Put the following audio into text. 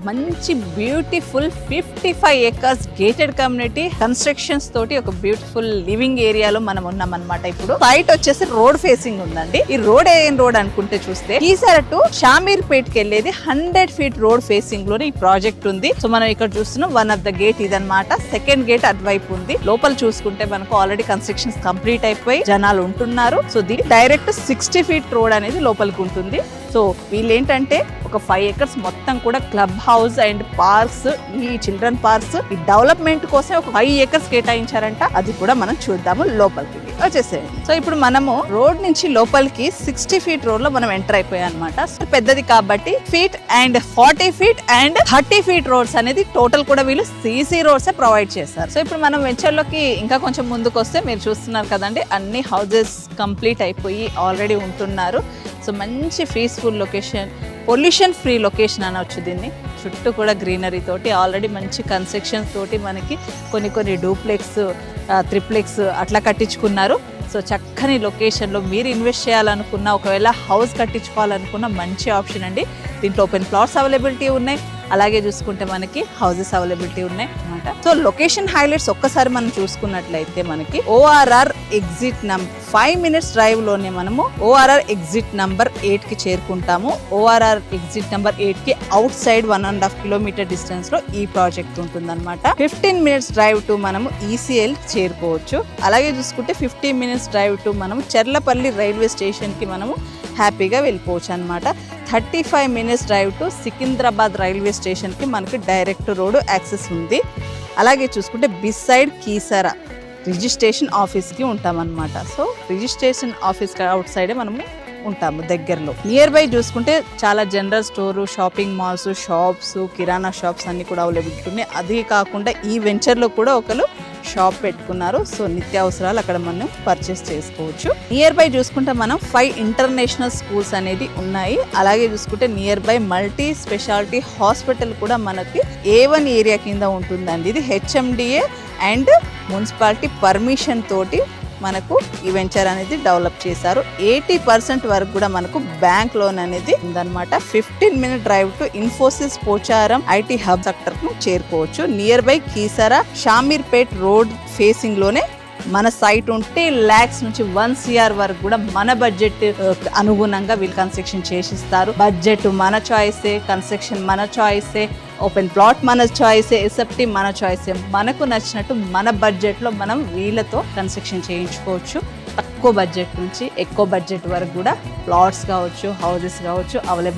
మంచి beautiful 55 acres gated community constructions తోటి ఒక బ్యూటిఫుల్ లివింగ్ ఏరియాలో మనం ఉన్నాం అనమాట. ఇప్పుడు సైట్ వచ్చేసి రోడ్ ఫేసింగ్ ఉందండి. ఈ రోడ్ ఏం రోడ్ అనుకుంటే చూస్తే కీసర టు షామీర్పేట్ కి వెళ్ళేది 100 feet రోడ్ ఫేసింగ్ లోనే ఈ ప్రాజెక్ట్ ఉంది. సో మనం ఇక్కడ చూస్తున్నాం వన్ ఆఫ్ ద గేట్ ఇదన్నమాట. సెకండ్ గేట్ అటువైపు ఉంది. లోపల చూసుకుంటే మనకు ఆల్రెడీ కన్స్ట్రక్షన్స్ కంప్లీట్ అయిపోయి జనాలు ఉంటున్నారు. సో దీని డైరెక్ట్ 60 feet రోడ్ అనేది లోపలికి ఉంటుంది. సో వీళ్ళు ఏంటంటే ఒక 5 acres మొత్తం కూడా క్లబ్ హౌస్ అండ్ పార్క్స్, ఈ చిల్డ్రన్ పార్క్స్ ఈ డెవలప్మెంట్ కోసం ఒక 5 acres కేటాయించారంట. అది కూడా మనం చూద్దాము. లోపలికి వచ్చేసేయండి. సో ఇప్పుడు మనము రోడ్ నుంచి లోపలికి 60 feet రోడ్ లో మనం ఎంటర్ అయిపోయాం అనమాట. సో పెద్దది కాబట్టి feet and 40 feet and 30 feet roads అనేది టోటల్ కూడా వీళ్ళు సీసీ రోడ్స్ ప్రొవైడ్ చేస్తారు. సో ఇప్పుడు మనం వెంచర్ లోకి ఇంకా కొంచెం ముందుకు వస్తే మీరు చూస్తున్నారు కదండి, అన్ని హౌసెస్ కంప్లీట్ అయిపోయి ఆల్రెడీ ఉంటున్నారు. సో మంచి peaceful location, pollution free location అనవచ్చు దీన్ని. చుట్టూ కూడా గ్రీనరీ తోటి ఆల్రెడీ మంచి కన్స్ట్రక్షన్స్ తోటి మనకి కొన్ని డూప్లెక్స్, త్రిప్లెక్స్ అట్లా కట్టించుకున్నారు. సో చక్కని లొకేషన్లో మీరు ఇన్వెస్ట్ చేయాలనుకున్న, ఒకవేళ హౌస్ కట్టించుకోవాలనుకున్న మంచి ఆప్షన్ అండి. దీంట్లో ఓపెన్ ప్లాట్స్ అవైలబిలిటీ ఉన్నాయి, అలాగే చూసుకుంటే మనకి హౌసెస్ అవైలబిలిటీ ఉన్నాయి అనమాట. సో లొకేషన్ హైలైట్స్ ఒక్కసారి మనం చూసుకున్నట్లయితే మనకి ORR ఎగ్జిట్ 5 minutes డ్రైవ్ లోనే మనము ORR ఎగ్జిట్ నంబర్ 8 కి చేరుకుంటాము. ORR ఎగ్జిట్ నంబర్ 8 కి అవుట్ సైడ్ 1.5 kilometer డిస్టెన్స్ లో ఈ ప్రాజెక్ట్ ఉంటుంది అనమాట. 15 minutes డ్రైవ్ టు మనము ECL చేరుకోవచ్చు. అలాగే చూసుకుంటే 15 minutes డ్రైవ్ టు మనము చెర్లపల్లి రైల్వే స్టేషన్ కి మనము హ్యాపీగా వెళ్ళిపోవచ్చు అనమాట. 35 minutes drive to Secunderabad railway స్టేషన్కి మనకి డైరెక్ట్ రోడ్ యాక్సెస్ ఉంది. అలాగే చూసుకుంటే బిసైడ్ కీసర రిజిస్ట్రేషన్ ఆఫీస్కి ఉంటామన్నమాట. సో రిజిస్ట్రేషన్ ఆఫీస్ అవుట్ సైడే మనము ఉంటాము దగ్గరలో. నియర్ బై చూసుకుంటే చాలా general store, shopping malls, shops, కిరాణా షాప్స్ అన్ని కూడా అవైలబిలిటీ ఉన్నాయి. అది కాకుండా ఈ వెంచర్లో కూడా ఒకరు షాప్ పెట్టుకున్నారు. సో నిత్యావసరాలు అక్కడ మనం పర్చేస్ చేసుకోవచ్చు. నియర్ బై చూసుకుంటే మనం 5 ఇంటర్నేషనల్ స్కూల్స్ అనేది ఉన్నాయి. అలాగే చూసుకుంటే near by multi speciality hospital కూడా మనకి A1 ఏరియా కింద ఉంటుందండి. ఇది HMDA అండ్ మున్సిపాలిటీ పర్మిషన్ తోటి మనకు ఈ వెంచర్ అనేది డెవలప్ చేశారు. 80% వరకు కూడా మనకు బ్యాంక్ లోన్ అనేది ఉందన్నమాట. 15 minute drive to Infosys Pocharam IT hub sector కు చేరుకోవచ్చు. Near by Keesara Shamirpet road facing లోనే మన సైట్ ఉంటే lakhs నుంచి 1 crore వరకు కూడా మన బడ్జెట్ అనుగుణంగా వీళ్ళు కన్స్ట్రక్షన్ చేసిస్తారు. బడ్జెట్ మన చాయిసే, కన్స్ట్రక్షన్ మన చాయిసే, ఓపెన్ ప్లాట్ మన చాయిసే, SFT మన చాయిసే. మనకు నచ్చినట్టు మన బడ్జెట్లో మనం వీళ్ళతో కన్స్ట్రక్షన్ చేయించుకోవచ్చు. తక్కువ బడ్జెట్ నుంచి ఎక్కువ బడ్జెట్ వరకు కూడా ప్లాట్స్ కావచ్చు, హౌసెస్ కావచ్చు అవైలబుల్